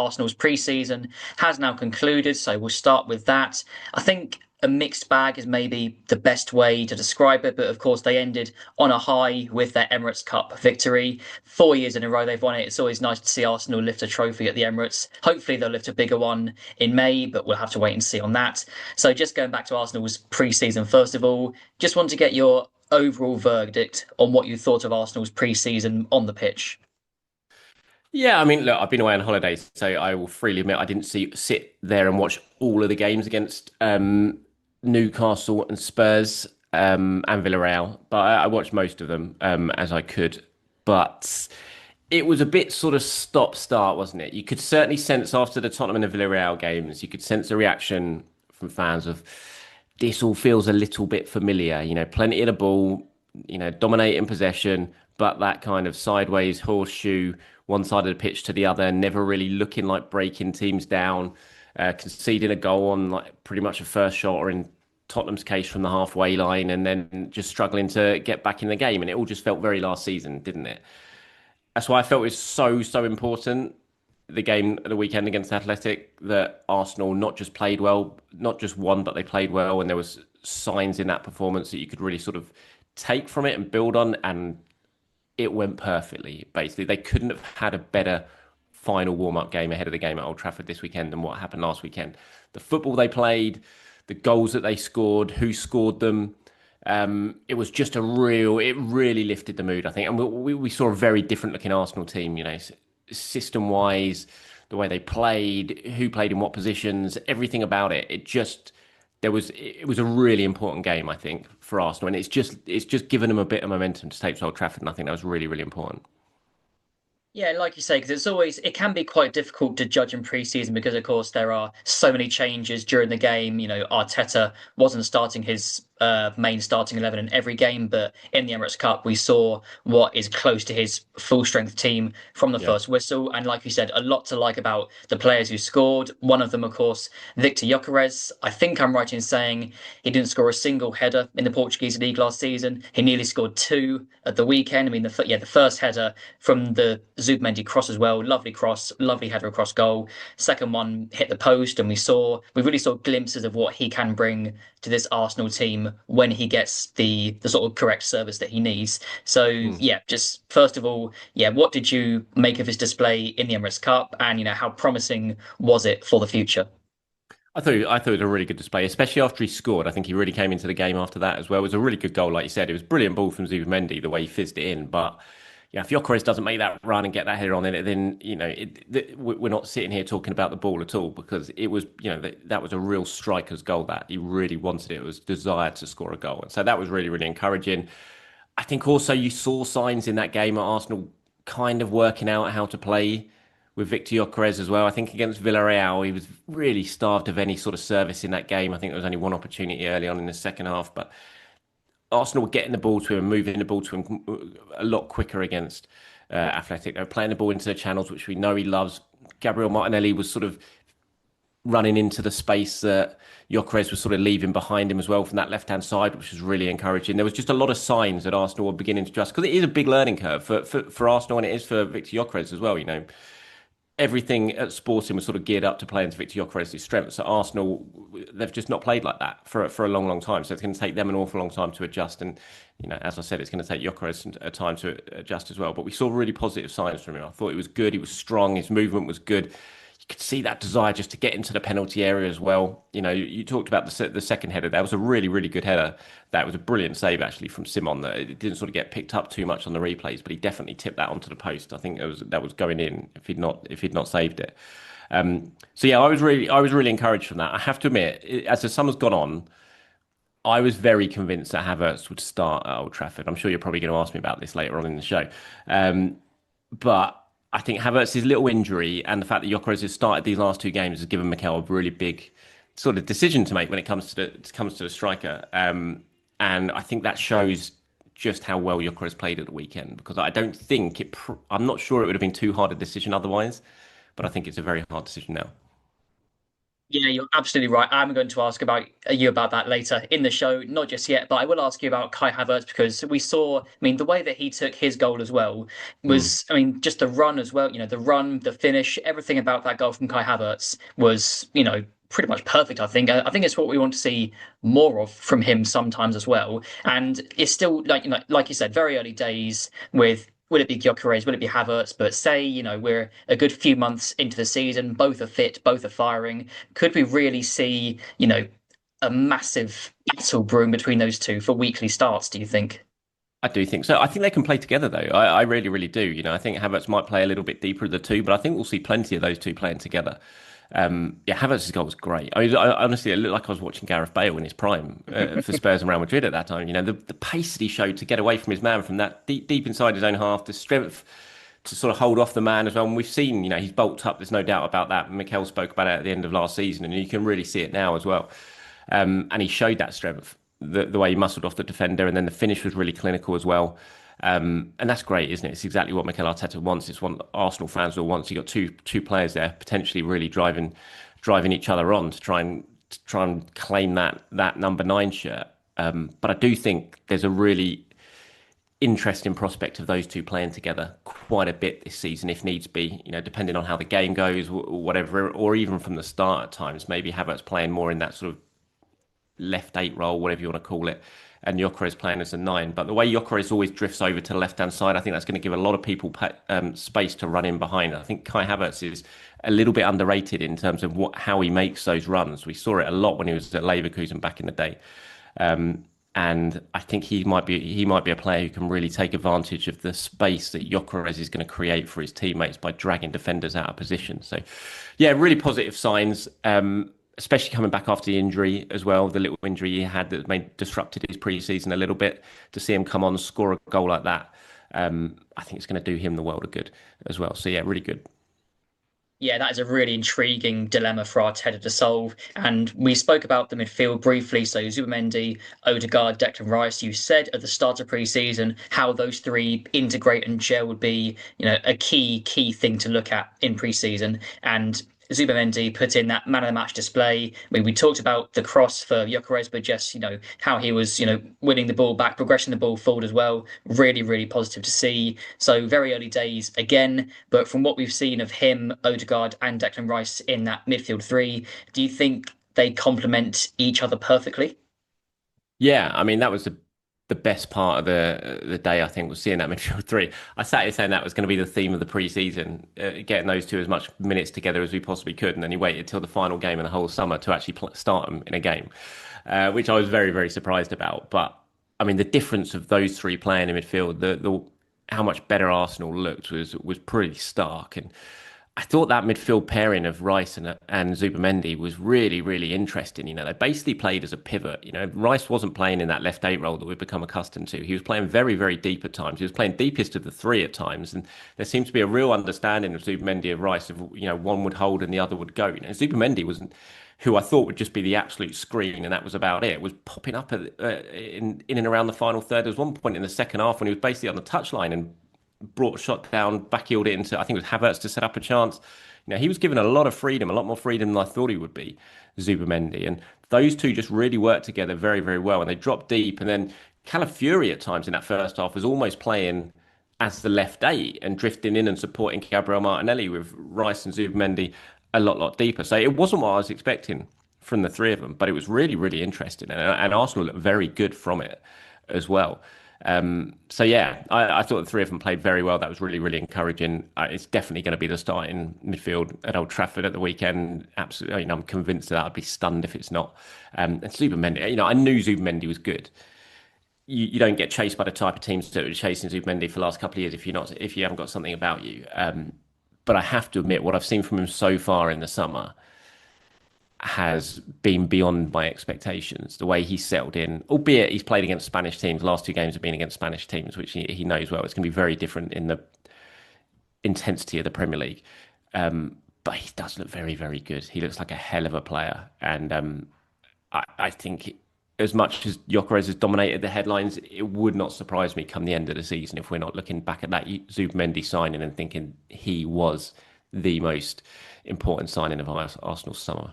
Arsenal's pre-season has now concluded, so we'll start with that. I think a mixed bag is maybe the best way to describe it, but of course they ended on a high with their Emirates Cup victory. 4 years in a row they've won it. It's always nice to see Arsenal lift a trophy at the Emirates. Hopefully they'll lift a bigger one in May, but we'll have to wait and see on that. So just going back to Arsenal's pre-season first of all, just want to get your overall verdict on what you thought of Arsenal's pre-season on the pitch. Yeah, I mean, look, I've been away on holidays, so I will freely admit I didn't sit there and watch all of the games against Newcastle and Spurs and Villarreal, but I watched most of them as I could. But it was a bit sort of stop-start, wasn't it? You could certainly sense after the Tottenham and the Villarreal games, you could sense the reaction from fans of this all feels a little bit familiar. Plenty of the ball, dominating possession, but that kind of sideways horseshoe, one side of the pitch to the other, never really looking like breaking teams down, conceding a goal on like pretty much a first shot, or in Tottenham's case from the halfway line, and then just struggling to get back in the game. And it all just felt very last season, didn't it? That's why I felt it was so important, the game at the weekend against Athletic, that Arsenal not just played well, not just won, but they played well, and there was signs in that performance that you could really sort of take from it and build on, and it went perfectly. Basically, they couldn't have had a better final warm-up game ahead of the game at Old Trafford this weekend than what happened last weekend. The football they played, the goals that they scored, who scored them, it was just it really lifted the mood, I think. And we saw a very different looking Arsenal team, system wise, the way they played, who played in what positions, everything about it. It was a really important game, I think, for Arsenal. And it's just given them a bit of momentum to take to Old Trafford. And I think that was really important. Yeah, like you say, because it can be quite difficult to judge in pre-season because, of course, there are so many changes during the game. Arteta wasn't starting his main starting 11 in every game, but in the Emirates Cup, we saw what is close to his full strength team from the Yeah. first whistle. And like you said, a lot to like about the players who scored. One of them, of course, Viktor Gyokeres. I think I'm right in saying he didn't score a single header in the Portuguese league last season. He nearly scored two at the weekend. I mean, the first header from the Zubimedi cross as well. Lovely cross, lovely header across goal. Second one hit the post, and we really saw glimpses of what he can bring to this Arsenal team when he gets the sort of correct service that he needs. So Hmm. yeah, just first of all, yeah, what did you make of his display in the Emirates Cup, and how promising was it for the future? I thought it was a really good display, especially after he scored. I think he really came into the game after that as well. It was a really good goal, like you said. It was a brilliant ball from Zubimedi, the way he fizzed it in. But if Gyökeres doesn't make that run and get that header on in it, then we're not sitting here talking about the ball at all, because it was that was a real striker's goal. That he really wanted it. It was desired to score a goal, and so that was really encouraging. I think also you saw signs in that game at Arsenal kind of working out how to play with Viktor Gyokeres as well. I think against Villarreal, he was really starved of any sort of service in that game. I think there was only one opportunity early on in the second half, but Arsenal were getting the ball to him, moving the ball to him a lot quicker against Athletic. They were playing the ball into the channels, which we know he loves. Gabriel Martinelli was sort of running into the space that Gyökeres was sort of leaving behind him as well from that left-hand side, which was really encouraging. There was just a lot of signs that Arsenal were beginning to trust, because it is a big learning curve for Arsenal, and it is for Viktor Gyökeres as well. Everything at Sporting was sort of geared up to play into Viktor Gyökeres' strengths. So Arsenal, they've just not played like that for a long time. So it's going to take them an awful long time to adjust. And as I said, it's going to take Gyökeres a time to adjust as well. But we saw really positive signs from him. I thought he was good. He was strong. His movement was good. You could see that desire just to get into the penalty area as well. You talked about the second header. That was a really good header. That was a brilliant save actually from Simon. That it didn't sort of get picked up too much on the replays, but he definitely tipped that onto the post. I think that was going in if he'd not saved it. So yeah, I was really encouraged from that. I have to admit, as the summer's gone on, I was very convinced that Havertz would start at Old Trafford. I'm sure you're probably going to ask me about this later on in the show, but I think Havertz's little injury and the fact that Gyökeres has started these last two games has given Mikel a really big sort of decision to make when it comes to the striker. And I think that shows just how well Gyökeres played at the weekend, because I don't think I'm not sure it would have been too hard a decision otherwise, but I think it's a very hard decision now. Yeah, you're absolutely right. I'm going to ask about you about that later in the show, not just yet, but I will ask you about Kai Havertz because we saw, I mean, the way that he took his goal as well Mm. was, I mean, just the run as well, the run, the finish, everything about that goal from Kai Havertz was, pretty much perfect, I think. I think it's what we want to see more of from him sometimes as well. And it's still like you said, very early days with will it be Gyokeres, will it be Havertz? But say, we're a good few months into the season, both are fit, both are firing. Could we really see, a massive battle brewing between those two for weekly starts, do you think? I do think so. I think they can play together though. I really, really do. I think Havertz might play a little bit deeper of the two, but I think we'll see plenty of those two playing together. Yeah, Havertz's goal was great. Honestly, it looked like I was watching Gareth Bale in his prime for Spurs and Real Madrid at that time. The pace that he showed to get away from his man from that deep inside his own half, the strength to sort of hold off the man as well. And we've seen, he's bulked up. There's no doubt about that. Mikel spoke about it at the end of last season, and you can really see it now as well. And he showed that strength, the way he muscled off the defender, and then the finish was really clinical as well. And that's great, isn't it? It's exactly what Mikel Arteta wants. It's what Arsenal fans will want. So you've got two players there potentially really driving each other on to try and claim that number nine shirt. But I do think there's a really interesting prospect of those two playing together quite a bit this season, if needs be. Depending on how the game goes, whatever, or even from the start at times. Maybe Havertz playing more in that sort of left eight role, whatever you want to call it, and Gyökeres playing as a nine. But the way Gyökeres always drifts over to the left-hand side, I think that's going to give a lot of people space to run in behind. I think Kai Havertz is a little bit underrated in terms of how he makes those runs. We saw it a lot when he was at Leverkusen back in the day. And I think he might be a player who can really take advantage of the space that Gyökeres is going to create for his teammates by dragging defenders out of position. So, yeah, really positive signs. Especially coming back after the injury as well, the little injury he had that disrupted his pre-season a little bit. To see him come on and score a goal like that, I think it's going to do him the world of good as well. So yeah, really good. Yeah, that is a really intriguing dilemma for Arteta to solve. And we spoke about the midfield briefly. So Zubimedi, Odegaard, Declan Rice. You said at the start of pre-season how those three integrate and gel would be, a key thing to look at in pre-season. And Zubimedi put in that man of the match display. I mean, we talked about the cross for Gyökeres, but just how he was winning the ball back, progressing the ball forward as well. Really, really positive to see. So very early days again, but from what we've seen of him, Odegaard, and Declan Rice in that midfield three, do you think they complement each other perfectly? Yeah, I mean that was the best part of the day. I think was seeing that midfield three. I sat here saying that was going to be the theme of the pre-season, getting those two as much minutes together as we possibly could, and then he waited till the final game in the whole summer to actually start them in a game, which I was very very surprised about. But I mean the difference of those three playing in midfield, the how much better Arsenal looked was pretty stark. And I thought that midfield pairing of Rice and Zubamendi was really, really interesting. They basically played as a pivot. Rice wasn't playing in that left eight role that we've become accustomed to. He was playing very, very deep at times. He was playing deepest of the three at times. And there seems to be a real understanding of Zubamendi and Rice of, one would hold and the other would go. Zubamendi wasn't who I thought would just be the absolute screen, and that was about it. Was popping up in and around the final third. There was one point in the second half when he was basically on the touchline and brought a shot down, backheeled it into, I think it was Havertz to set up a chance. He was given a lot of freedom, a lot more freedom than I thought he would be, Zubamendi. And those two just really worked together very, very well. And they dropped deep. And then Calafiori at times in that first half was almost playing as the left eight and drifting in and supporting Gabriel Martinelli with Rice and Zubamendi a lot deeper. So it wasn't what I was expecting from the three of them, but it was really, really interesting. And Arsenal looked very good from it as well. So yeah, I thought the three of them played very well. That was really, really encouraging. It's definitely going to be the starting midfield at Old Trafford at the weekend. Absolutely, I'm convinced that I'd be stunned if it's not. And Zubamendi, I knew Zubamendi was good. You don't get chased by the type of teams that were chasing Zubamendi for the last couple of years if you haven't got something about you. But I have to admit, what I've seen from him so far in the summer has been beyond my expectations. The way he's settled in, albeit he's played against Spanish teams. The last two games have been against Spanish teams, which he knows well. It's going to be very different in the intensity of the Premier League. But he does look very, very good. He looks like a hell of a player. And I think as much as Gyökeres has dominated the headlines, it would not surprise me come the end of the season if we're not looking back at that Zubamendi signing and thinking he was the most important signing of Arsenal's summer.